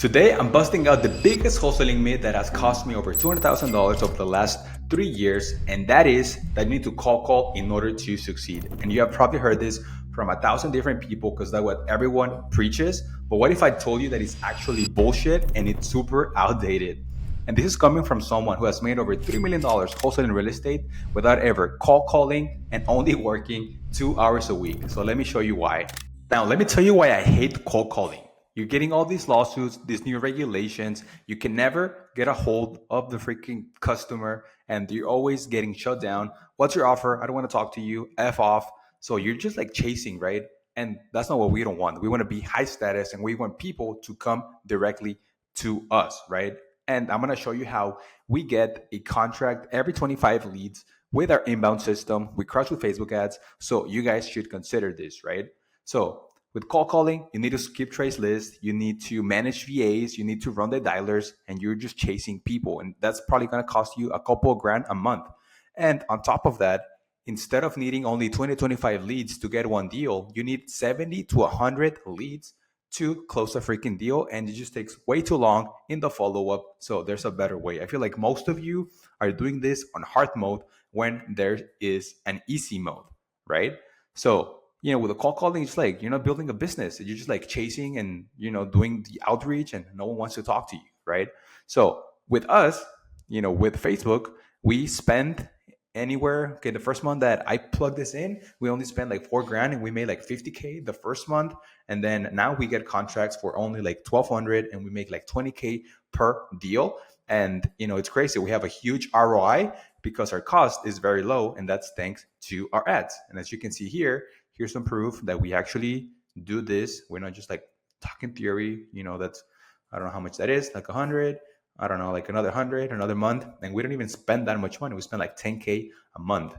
Today, I'm busting out the biggest wholesaling myth that has cost me over $200,000 over the last 3 years, and that is that you need to call in order to succeed. And you have probably heard this from 1,000 different people because that's what everyone preaches. But what if I told you that it's actually bullshit and it's super outdated? And this is coming from someone who has made over $3 million wholesaling real estate without ever calling and only working 2 hours a week. So let me show you why. Now, let me tell you why I hate cold calling. You're getting all these lawsuits, these new regulations. You can never get a hold of the freaking customer, and you're always getting shut down. What's your offer? I don't want to talk to you. F off. So you're just like chasing, right? And that's not what we don't want. We want to be high status and we want people to come directly to us, right? And I'm going to show you how we get a contract every 25 leads with our inbound system. We crush with Facebook ads. So you guys should consider this, right? So with cold calling, you need to skip trace lists, you need to manage VAs, you need to run the dialers, and you're just chasing people. And that's probably going to cost you a couple of grand a month. And on top of that, instead of needing only 20, 25 leads to get one deal, you need 70 to 100 leads to close a freaking deal. And it just takes way too long in the follow up. So there's a better way. I feel like most of you are doing this on hard mode when there is an easy mode, right? So with the cold calling, it's like you're not building a business. You're just like chasing and, doing the outreach and no one wants to talk to you, right? So with us, with Facebook, we spend anywhere. Okay, the first month that I plugged this in, we only spent like 4 grand and we made like 50K the first month. And then now we get contracts for only like 1,200 and we make like 20K per deal. And, it's crazy. We have a huge ROI because our cost is very low. And that's thanks to our ads. And as you can see here, here's some proof that we actually do this. We're not just like talking theory, that's, I don't know how much that is, like 100, I don't know, like another 100, another month. And we don't even spend that much money. We spend like 10K a month.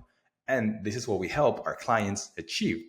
And this is what we help our clients achieve.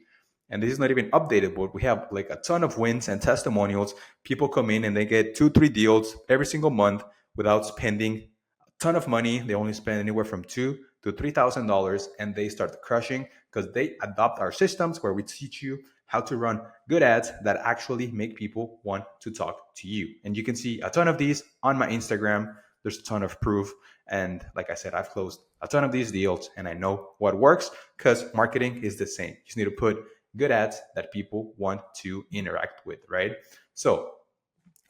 And this is not even updated, but we have like a ton of wins and testimonials. People come in and they get 2, 3 deals every single month without spending a ton of money. They only spend anywhere from $2,000 to $3,000 and they start crushing because they adopt our systems where we teach you how to run good ads that actually make people want to talk to you. And you can see a ton of these on my Instagram. There's a ton of proof. And like I said, I've closed a ton of these deals and I know what works because marketing is the same. You just need to put good ads that people want to interact with, right? So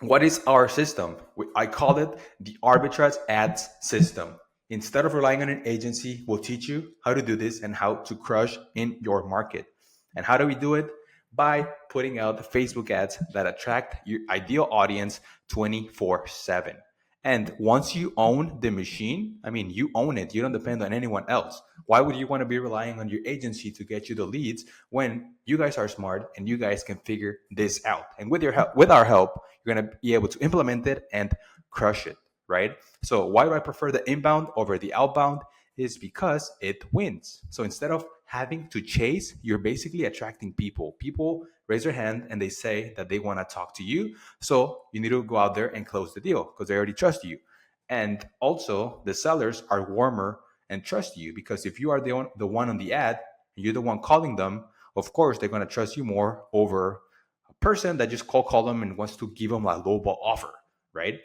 what is our system? I call it the arbitrage ads system. Instead of relying on an agency, we'll teach you how to do this and how to crush in your market. And how do we do it? By putting out the Facebook ads that attract your ideal audience 24/7. And once you own the machine, you own it. You don't depend on anyone else. Why would you want to be relying on your agency to get you the leads when you guys are smart and you guys can figure this out? And with your help, with our help, you're going to be able to implement it and crush it, right? So why do I prefer the inbound over the outbound? Is because it wins. So instead of having to chase, you're basically attracting people. People raise their hand and they say that they want to talk to you. So you need to go out there and close the deal because they already trust you. And also the sellers are warmer and trust you because if you are the one on the ad and you're the one calling them, of course, they're going to trust you more over a person that just call them and wants to give them a lowball offer, right?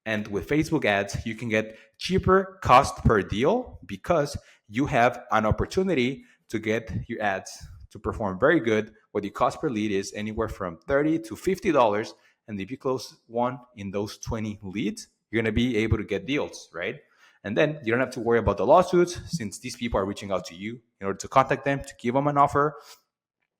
And with Facebook ads, you can get cheaper cost per deal because you have an opportunity to get your ads to perform very good. What your cost per lead is anywhere from $30 to $50. And if you close one in those 20 leads, you're going to be able to get deals, right? And then you don't have to worry about the lawsuits since these people are reaching out to you in order to contact them, to give them an offer.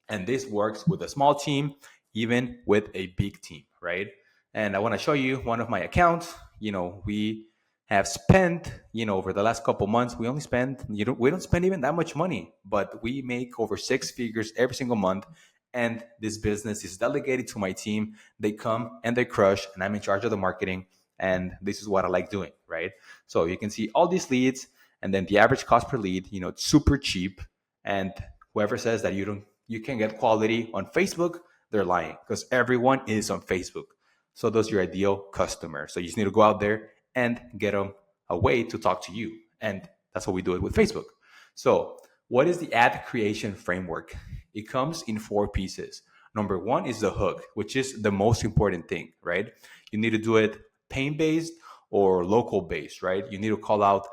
And this works with a small team, even with a big team, right? And I want to show you one of my accounts. We have spent, over the last couple months, we only spend, we don't spend even that much money, but we make over 6 figures every single month. And this business is delegated to my team. They come and they crush, and I'm in charge of the marketing. And this is what I like doing, right? So you can see all these leads, and then the average cost per lead, it's super cheap. And whoever says that you can get quality on Facebook, they're lying because everyone is on Facebook. So those are your ideal customer. So you just need to go out there and get them a way to talk to you. And that's what we do it with Facebook. So what is the ad creation framework? It comes in 4 pieces. Number one is the hook, which is the most important thing, right? You need to do it pain based or local based, right? You need to call out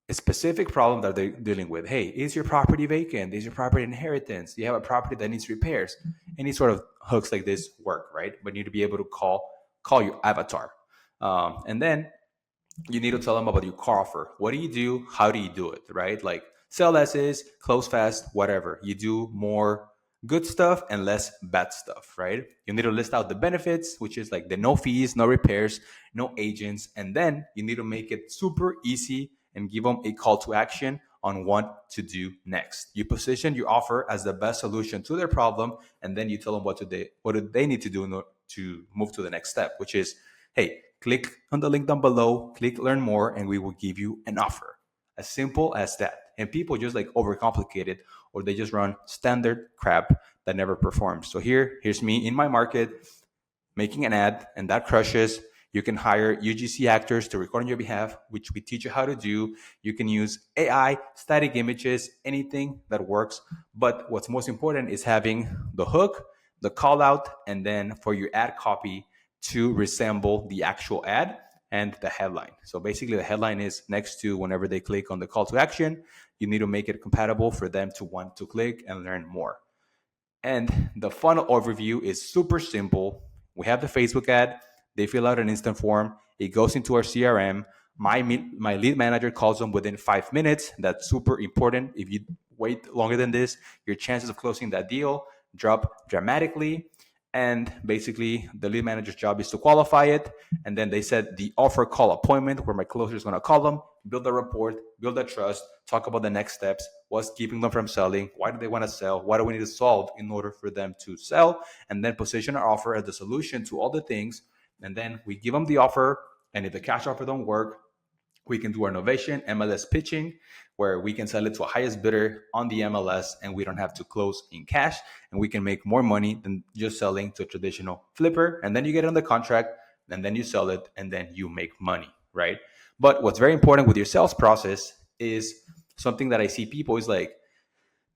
a specific problem that they're dealing with. Hey, is your property vacant? Is your property inheritance? Do you have a property that needs repairs? Any sort of hooks like this work, right? But you need to be able to call your avatar, and then you need to tell them about your car offer. What do you do? How do you do it? Right? Like sell less is, close fast, whatever. You do more good stuff and less bad stuff, right? You need to list out the benefits, which is like the no fees, no repairs, no agents. And then you need to make it super easy and give them a call to action on what to do next. You position your offer as the best solution to their problem, and then you tell them what do they need to do to move to the next step, which is, hey, click on the link down below, click learn more, and we will give you an offer. As simple as that. And people just like overcomplicate it, or they just run standard crap that never performs. So here's me in my market making an ad, and that crushes. You can hire UGC actors to record on your behalf, which we teach you how to do. You can use AI, static images, anything that works. But what's most important is having the hook, the call out, and then for your ad copy to resemble the actual ad and the headline. So basically, the headline is next to whenever they click on the call to action. You need to make it compatible for them to want to click and learn more. And the funnel overview is super simple. We have the Facebook ad. They fill out an instant form. It goes into our CRM. My lead manager calls them within 5 minutes. That's super important. If you wait longer than this, your chances of closing that deal drop dramatically. And basically, the lead manager's job is to qualify it. And then they set the offer call appointment where my closer is going to call them, build a report, build a trust, talk about the next steps, what's keeping them from selling, why do they want to sell, what do we need to solve in order for them to sell, and then position our offer as the solution to all the things. And then we give them the offer. And if the cash offer don't work, we can do our innovation MLS pitching, where we can sell it to a highest bidder on the MLS, and we don't have to close in cash, and we can make more money than just selling to a traditional flipper. And then you get on the contract, and then you sell it, and then you make money, right? But what's very important with your sales process is something that I see people is like,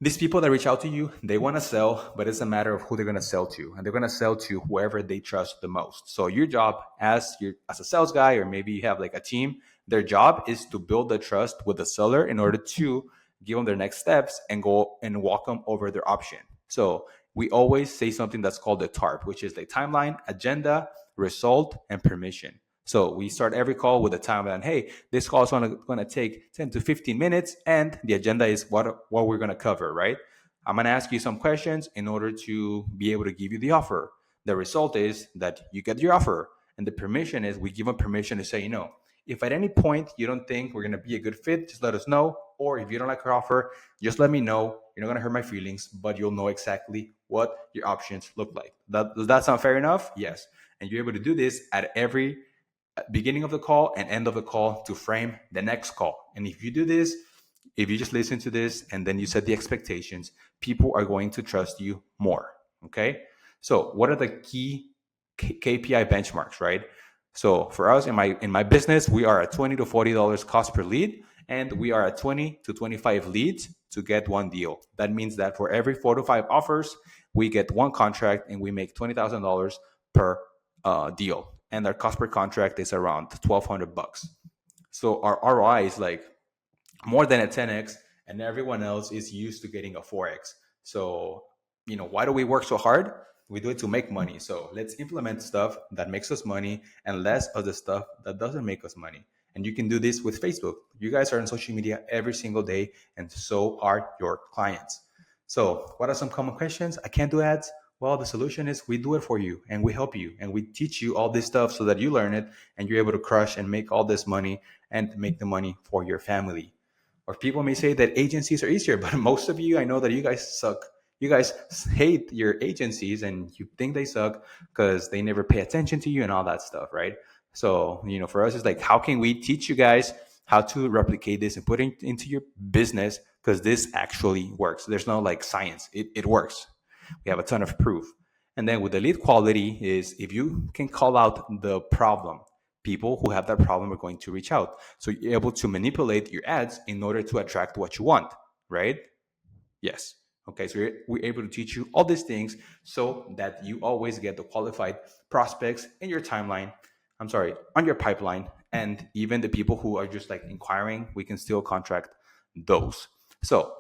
these people that reach out to you, they want to sell, but it's a matter of who they're going to sell to, and they're going to sell to whoever they trust the most. So your job as a sales guy, or maybe you have like a team, their job is to build the trust with the seller in order to give them their next steps and go and walk them over their option. So we always say something that's called the TARP, which is the timeline, agenda, result, and permission. So we start every call with a timeline. Hey, this call is going to take 10 to 15 minutes, and the agenda is what we're going to cover, right? I'm going to ask you some questions in order to be able to give you the offer. The result is that you get your offer, and the permission is we give them permission to say, if at any point you don't think we're going to be a good fit, just let us know. Or if you don't like our offer, just let me know. You're not going to hurt my feelings, but you'll know exactly what your options look like. Does that sound fair enough? Yes. And you're able to do this at every beginning of the call and end of the call to frame the next call. And if you do this, if you just listen to this and then you set the expectations, people are going to trust you more. Okay. So what are the key KPI benchmarks, right? So for us in my business, we are at $20 to $40 cost per lead, and we are at 20 to 25 leads to get one deal. That means that for every 4 to 5 offers, we get one contract, and we make $20,000 per deal. And our cost per contract is around $1,200. So our ROI is like more than a 10x, and everyone else is used to getting a 4x. So, why do we work so hard? We do it to make money. So let's implement stuff that makes us money and less of the stuff that doesn't make us money. And you can do this with Facebook. You guys are on social media every single day, and so are your clients. So what are some common questions? I can't do ads. Well, the solution is we do it for you, and we help you, and we teach you all this stuff so that you learn it and you're able to crush and make all this money and make the money for your family. Or people may say that agencies are easier, but most of you, I know that you guys suck. You guys hate your agencies and you think they suck because they never pay attention to you and all that stuff, right? So, for us, it's like, how can we teach you guys how to replicate this and put it into your business? Because this actually works. There's no like science. It works. We have a ton of proof. And then with the lead quality is if you can call out the problem, people who have that problem are going to reach out. So you're able to manipulate your ads in order to attract what you want, right? Yes. Okay, so we're able to teach you all these things so that you always get the qualified prospects in your timeline. I'm sorry, on your pipeline. And even the people who are just like inquiring, we can still contract those. So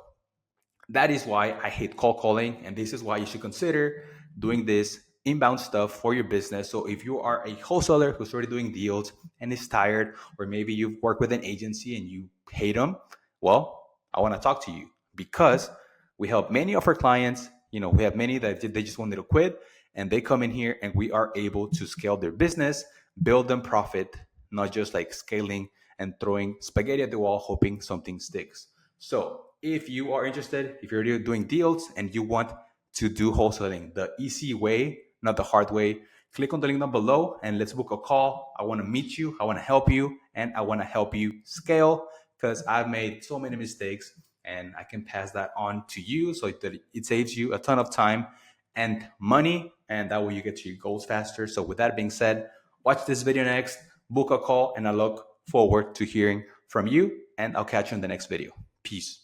that is why I hate cold calling. And this is why you should consider doing this inbound stuff for your business. So if you are a wholesaler who's already doing deals and is tired, or maybe you've worked with an agency and you hate them, well, I want to talk to you because we help many of our clients. We have many that they just wanted to quit and they come in here and we are able to scale their business, build them profit, not just like scaling and throwing spaghetti at the wall, hoping something sticks. So if you are interested, if you're doing deals and you want to do wholesaling the easy way, not the hard way, click on the link down below and let's book a call. I want to meet you. I want to help you and I want to help you scale because I've made so many mistakes and I can pass that on to you so that it saves you a ton of time and money. And that way you get to your goals faster. So with that being said, watch this video next, book a call, and I look forward to hearing from you. And I'll catch you in the next video. Peace.